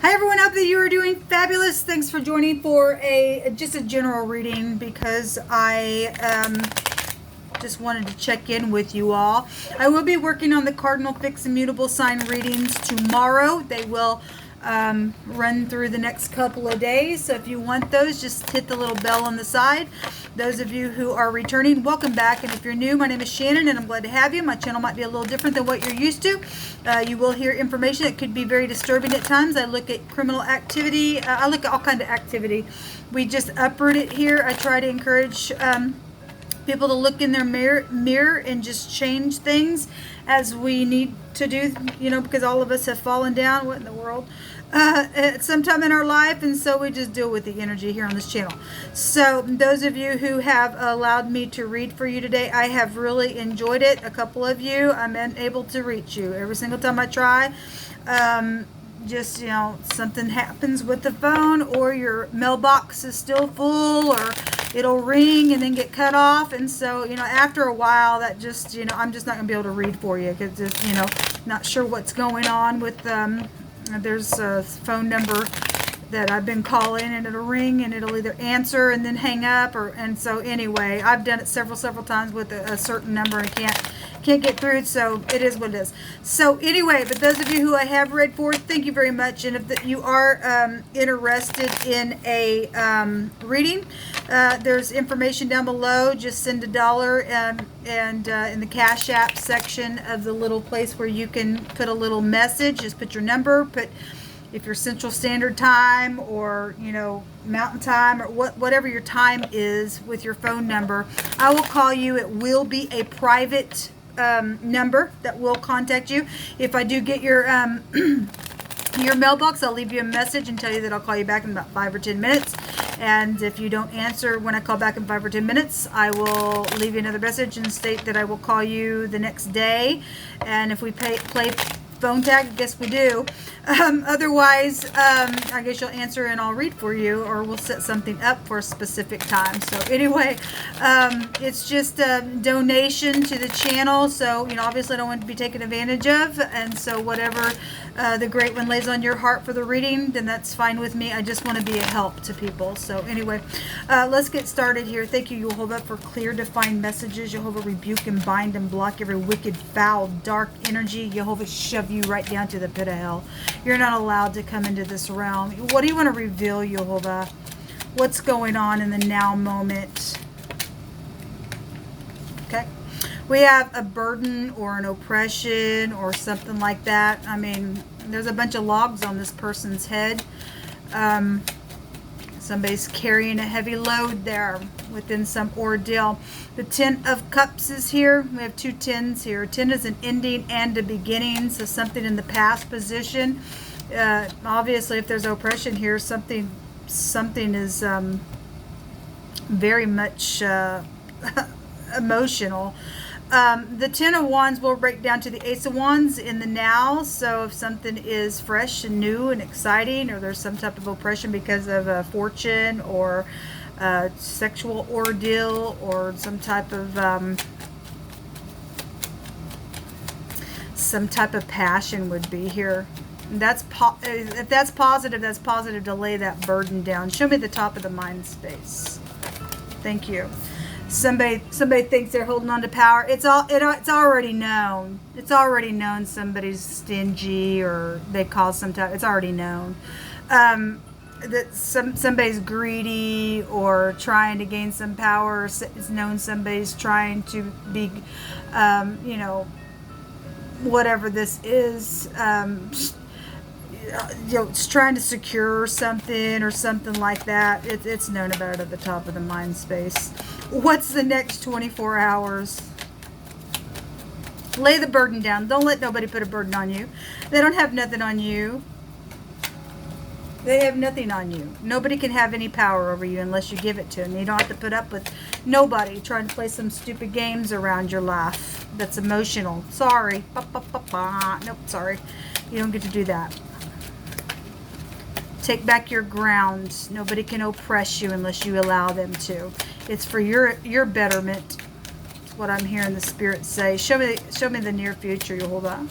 Hi everyone, hope that you are doing fabulous. Thanks for joining for just a general reading because I just wanted to check in with you all. I will be working on the cardinal fixed and mutable sign readings tomorrow. They will run through the next couple of days. So if you want those, just hit the little bell on the side. Those of you who are returning, welcome back. And if you're new, my name is Shannon and I'm glad to have you. My channel might be a little different than what you're used to. You will hear information that could be very disturbing at times. I look at criminal activity. I look at all kinds of activity. We just uproot it here. I try to encourage people to look in their mirror and just change things as we need to do, you know, because all of us have fallen down. What in the world? At some time in our life, and so we just deal with the energy here on this channel. So those of you who have allowed me to read for you today, I have really enjoyed it. A couple of you, I'm unable to reach you every single time I try. Just, you know, something happens with the phone, or your mailbox is still full, or it'll ring and then get cut off. And so, you know, after a while, that just, you know, I'm just not gonna be able to read for you because, you know, not sure what's going on with there's a phone number that I've been calling, and it'll ring and it'll either answer and then hang up, and so anyway, I've done it several times with a certain number and can't get through, so it is what it is. So anyway, but those of you who I have read for, thank you very much. And if you are interested in a reading, there's information down below. Just send $1 and in the Cash App section of the little place where you can put a little message, just put your number, put if you're Central Standard Time or, you know, Mountain Time, or whatever your time is with your phone number, I will call you. It will be a private number that will contact you. If I do get your your mailbox, I'll leave you a message and tell you that I'll call you back in about 5 or 10 minutes. And if you don't answer when I call back in 5 or 10 minutes, I will leave you another message and state that I will call you the next day. And if we play phone tag, I guess we do. Otherwise, I guess you'll answer and I'll read for you, or we'll set something up for a specific time. So anyway, it's just a donation to the channel. So, you know, obviously I don't want to be taken advantage of. And so whatever the Great One lays on your heart for the reading, then that's fine with me. I just want to be a help to people. So anyway, let's get started here. Thank you, Jehovah, for clear, defined messages. Jehovah, rebuke and bind and block every wicked, foul, dark energy. Jehovah, shove you right down to the pit of hell. You're not allowed to come into this realm. What do you want to reveal, Jehovah? What's going on in the now moment? Okay. We have a burden or an oppression or something like that. I mean, there's a bunch of logs on this person's head. Somebody's carrying a heavy load there within some ordeal. The 10 of Cups is here. We have 2 10s here. 10 is an ending and a beginning, so something in the past position. Obviously, if there's oppression here, something is very much emotional. The 10 of Wands will break down to the Ace of Wands in the now. So if something is fresh and new and exciting, or there's some type of oppression because of a fortune or a sexual ordeal, or some type of passion would be here. That's if that's positive to lay that burden down. Show me the top of the mind space. Thank you. Somebody thinks they're holding on to power. It's already known. It's already known somebody's stingy, or they cause some type. It's already known that somebody's greedy or trying to gain some power. It's known somebody's trying to be, you know, whatever this is. You know, it's trying to secure something or something like that. It's known about it at the top of the mind space. What's the next 24 hours? Lay the burden down. Don't let nobody put a burden on you. They don't have nothing on you. They have nothing on you. Nobody can have any power over you unless you give it to them. You don't have to put up with nobody trying to play some stupid games around your life that's emotional. Sorry. Nope, sorry. You don't get to do that. Take back your ground. Nobody can oppress you unless you allow them to. It's for your betterment. That's what I'm hearing the Spirit say. Show me the near future, Jehovah.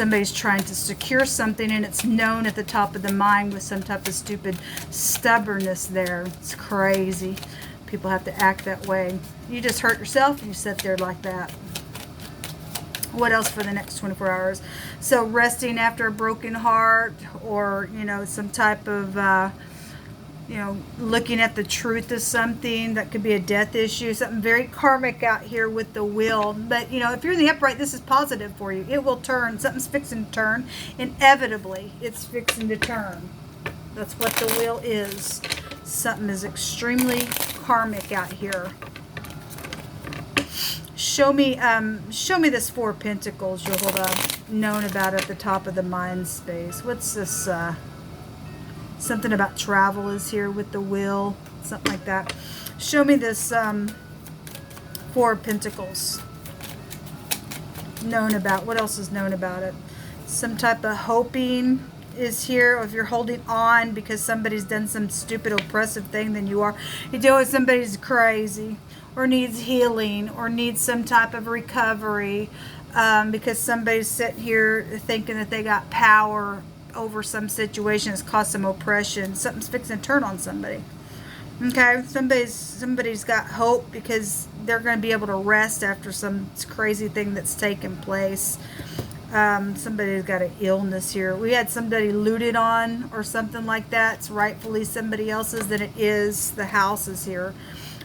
somebody's trying to secure something, and it's known at the top of the mind with some type of stupid stubbornness there. It's crazy. People have to act that way. You just hurt yourself, you sit there like that. What else for the next 24 hours? So resting after a broken heart, or, you know, some type of, you know, looking at the truth of something. That could be a death issue, something very karmic out here with the wheel. But, you know, if you're in the upright, this is positive for you. It will turn. Something's fixing to turn. Inevitably, it's fixing to turn. That's what the wheel is. Something is extremely karmic out here. Show me this Four of Pentacles, Yehovah, known about at the top of the mind space. What's this? Something about travel is here with the wheel, something like that. Show me this Four of Pentacles, known about. What else is known about it? Some type of hoping is here. Or if you're holding on because somebody's done some stupid oppressive thing, then you deal with somebody's crazy, or needs healing, or needs some type of recovery, because somebody's sitting here thinking that they got power over some situation. It's caused some oppression. Something's fixing to turn on somebody. Okay, somebody's got hope because they're going to be able to rest after some crazy thing that's taken place. Somebody's got an illness here. We had somebody looted on or something like that. It's rightfully somebody else's. Then it is. The house is here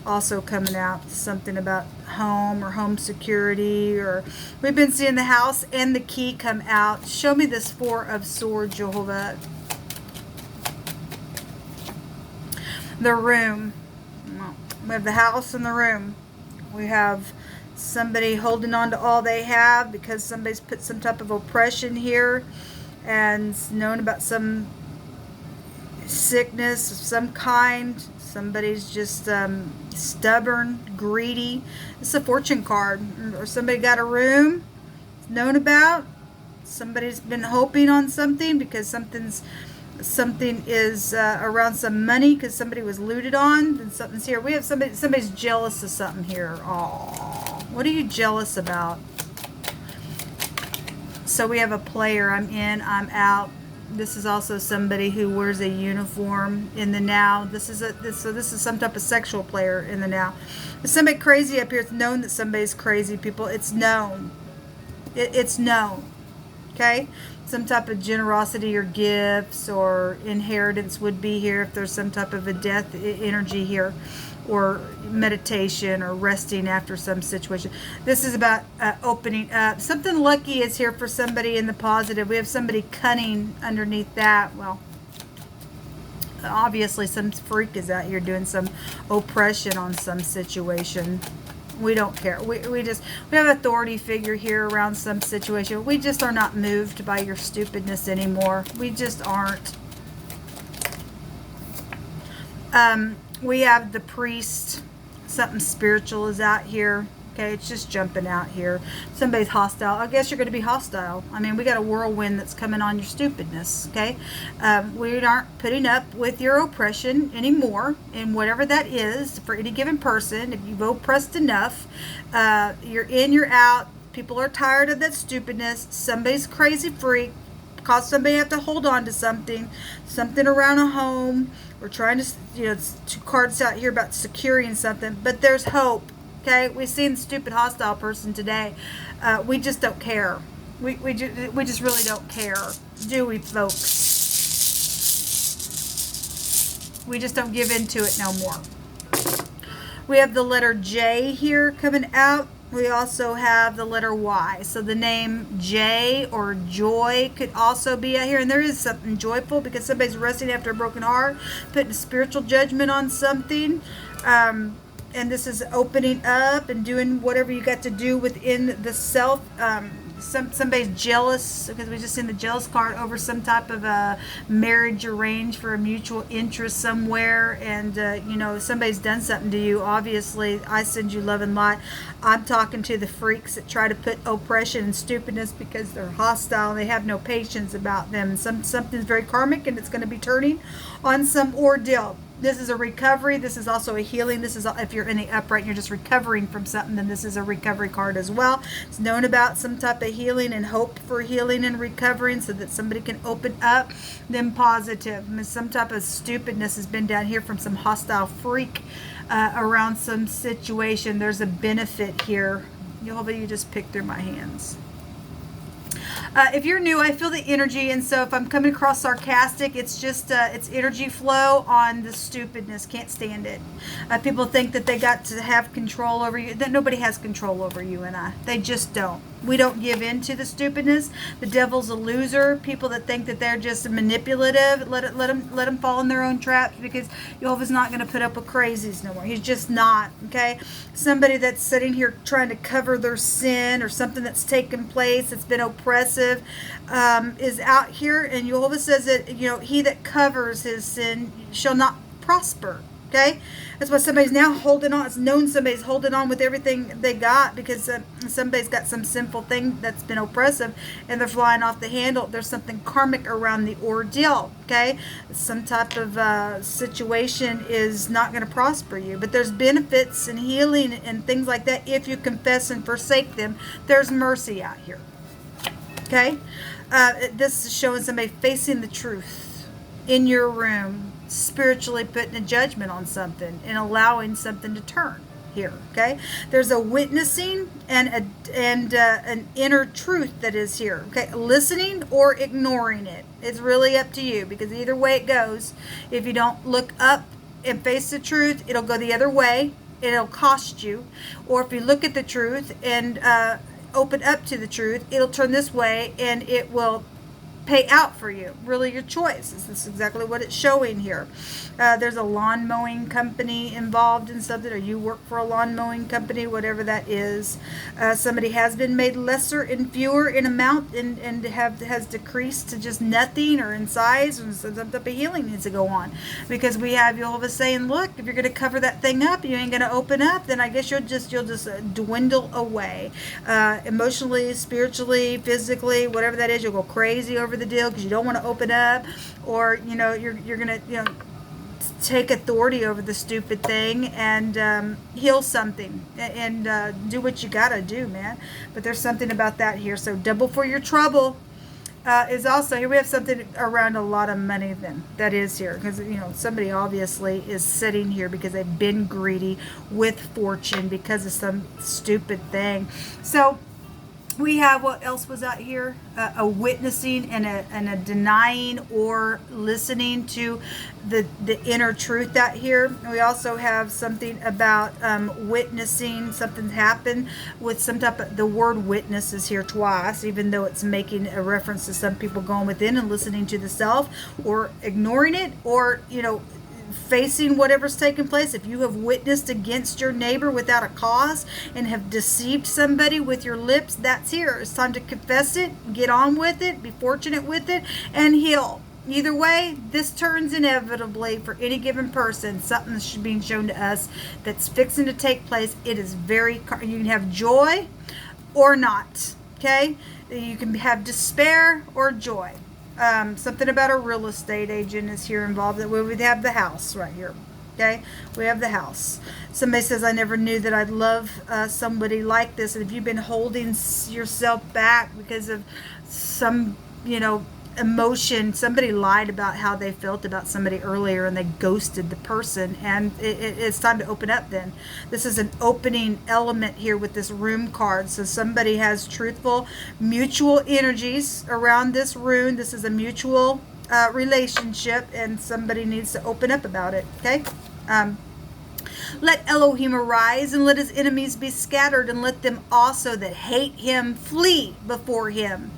also coming out. Something about home or home security, or we've been seeing the house and the key come out. Show me this Four of Swords, Jehovah. The room. We have the house and the room. We have somebody holding on to all they have because somebody's put some type of oppression here, and known about some sickness of some kind. Somebody's just stubborn, greedy. It's a fortune card. Or somebody got a room known about. Somebody's been hoping on something because something is around some money because somebody was looted on. Then something's here. We have somebody's jealous of something here. Oh, what are you jealous about? So we have a player. I'm in, I'm out. This is also somebody who wears a uniform in the now. This is some type of sexual player in the now. There's somebody crazy up here. It's known that somebody's crazy, people. It's known. It's known. Okay? Some type of generosity or gifts or inheritance would be here if there's some type of a death energy here, or meditation or resting after some situation. This is about opening up. Something lucky is here for somebody in the positive. We have somebody cunning underneath that. Well, obviously some freak is out here doing some oppression on some situation. We don't care. We have authority figure here around some situation. We just are not moved by your stupidness anymore. We just aren't. We have the priest. Something spiritual is out here. Okay, it's just jumping out here. Somebody's hostile. I guess you're going to be hostile. I mean, we got a whirlwind that's coming on your stupidness. Okay, we aren't putting up with your oppression anymore, and whatever that is for any given person. If you've oppressed enough, you're in, you're out. People are tired of that stupidness. Somebody's crazy freak. Cause somebody to have to hold on to something around a home. We're trying to, it's two cards out here about securing something, but there's hope. Okay, we've seen the stupid hostile person today. We just don't care. We just really don't care, do we, folks? We just don't give into it no more. We have the letter J here coming out. We also have the letter Y. So the name J or Joy could also be out here. And there is something joyful because somebody's resting after a broken heart, putting a spiritual judgment on something. And this is opening up and doing whatever you got to do within the self. Somebody's jealous because we just seen the jealous card over some type of a marriage arranged for a mutual interest somewhere, and somebody's done something to you. Obviously, I send you love and light. I'm talking to the freaks that try to put oppression and stupidness because they're hostile and they have no patience about them. Something's very karmic and it's going to be turning on some ordeal. This is a recovery. This is also a healing. This is, if you're in the upright and you're just recovering from something, then this is a recovery card as well. It's known about some type of healing and hope for healing and recovering so that somebody can open up. Then positive. I mean, some type of stupidness has been down here from some hostile freak around some situation. There's a benefit here. Jehovah, you just pick through my hands. If you're new, I feel the energy, and so if I'm coming across sarcastic, it's just it's energy flow on the stupidness. Can't stand it. People think that they got to have control over you. That nobody has control over you and I. They just don't. We don't give in to the stupidness. The devil's a loser. People that think that they're just manipulative, let them fall in their own traps, because Jehovah's not going to put up with crazies no more. He's just not. Okay, somebody that's sitting here trying to cover their sin or something that's taken place that's been oppressive is out here, and Jehovah says that he that covers his sin shall not prosper. Okay, that's why somebody's now holding on. It's known somebody's holding on with everything they got because somebody's got some sinful thing that's been oppressive and they're flying off the handle. There's something karmic around the ordeal. Okay, some type of situation is not going to prosper you, but there's benefits and healing and things like that if you confess and forsake them. There's mercy out here. Okay, this is showing somebody facing the truth in your room, spiritually putting a judgment on something and allowing something to turn here. Okay, there's a witnessing and an inner truth that is here. Okay, listening or ignoring it. It's really up to you, because either way it goes, if you don't look up and face the truth, it'll go the other way. It'll cost you. Or if you look at the truth and open up to the truth, it'll turn this way and it will pay out for you. Really your choice. This is exactly what it's showing here. There's a lawn mowing company involved in something, or you work for a lawn mowing company, whatever that is. Somebody has been made lesser and fewer in amount and has decreased to just nothing, or in size, and some type of healing needs to go on, because we have Jehovah saying, look, if you're going to cover that thing up, you ain't going to open up, then I guess you'll just dwindle away, emotionally, spiritually, physically, whatever that is. You'll go crazy over the deal because you don't want to open up, or you're gonna take authority over the stupid thing and heal something and do what you gotta do, man. But there's something about that here. So double for your trouble is also here. We have something around a lot of money then that is here, because somebody obviously is sitting here because they've been greedy with fortune because of some stupid thing. So we have, what else was out here? A witnessing and a denying or listening to the inner truth out here. We also have something about witnessing something happen with some type of, the word witness is here twice, even though it's making a reference to some people going within and listening to the self, or ignoring it, or facing whatever's taking place. If you have witnessed against your neighbor without a cause and have deceived somebody with your lips, that's here. It's time to confess it, get on with it, be fortunate with it, and heal. Either way, this turns inevitably for any given person. Something's being shown to us that's fixing to take place. It is very, you can have joy or not. Okay, you can have despair or joy. Something about a real estate agent is here involved. That we would have the house right here. Okay, we have the house. Somebody says, I never knew that I'd love somebody like this. And if you've been holding yourself back because of some emotion, somebody lied about how they felt about somebody earlier and they ghosted the person, and it's time to open up then. This is an opening element here with this room card. So somebody has truthful mutual energies around this rune. This is a mutual relationship, and somebody needs to open up about it. Okay, let Elohim arise and let his enemies be scattered, and let them also that hate him flee before him.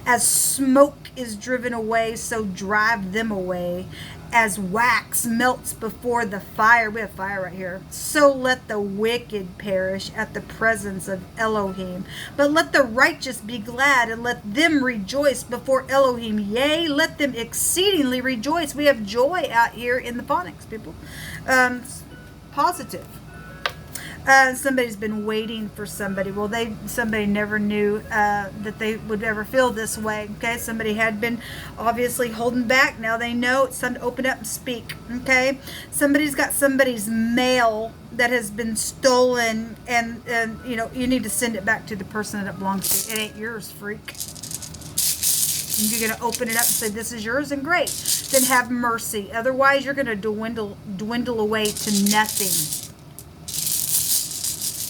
As smoke is driven away, so drive them away. As wax melts before the fire, we have fire right here, so let the wicked perish at the presence of Elohim. But let the righteous be glad, and let them rejoice before Elohim. Yea, let them exceedingly rejoice. We have joy out here in the phonics, people. Positive. Somebody's been waiting for somebody. Well, somebody never knew that they would ever feel this way. Okay, somebody had been obviously holding back. Now they know it's time to open up and speak. Okay, somebody's got somebody's mail that has been stolen, and you know, you need to send it back to the person that it belongs to. It ain't yours, freak. And you're going to open it up and say, this is yours, and great. Then have mercy. Otherwise, you're going to dwindle away to nothing.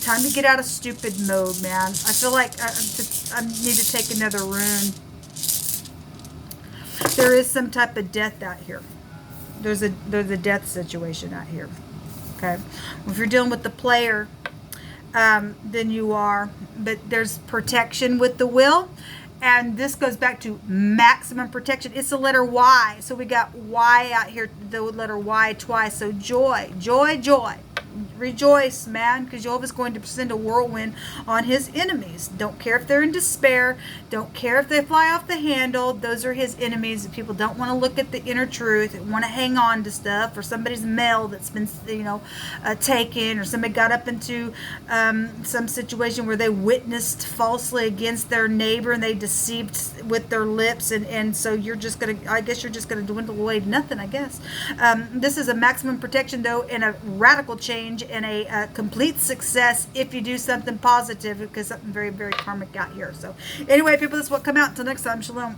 Time to get out of stupid mode, man. I feel like I need to take another rune. There is some type of death out here. There's a death situation out here. Okay. Well, if you're dealing with the player, then you are. But there's protection with the will. And this goes back to maximum protection. It's the letter Y. So we got Y out here, the letter Y twice. So joy, joy, joy. Rejoice, man, because Jehovah's going to send a whirlwind on his enemies. Don't care if they're in despair. Don't care if they fly off the handle. Those are his enemies. If people don't want to look at the inner truth, want to hang on to stuff, or somebody's mail that's been, you know, taken, or somebody got up into some situation where they witnessed falsely against their neighbor and they deceived with their lips, and so you're just gonna, I guess you're just gonna dwindle away to nothing, I guess. This is a maximum protection, though, and a radical change and a complete success if you do something positive, because something very, very karmic out here. So anyway, people, this will come out. Until next time, shalom.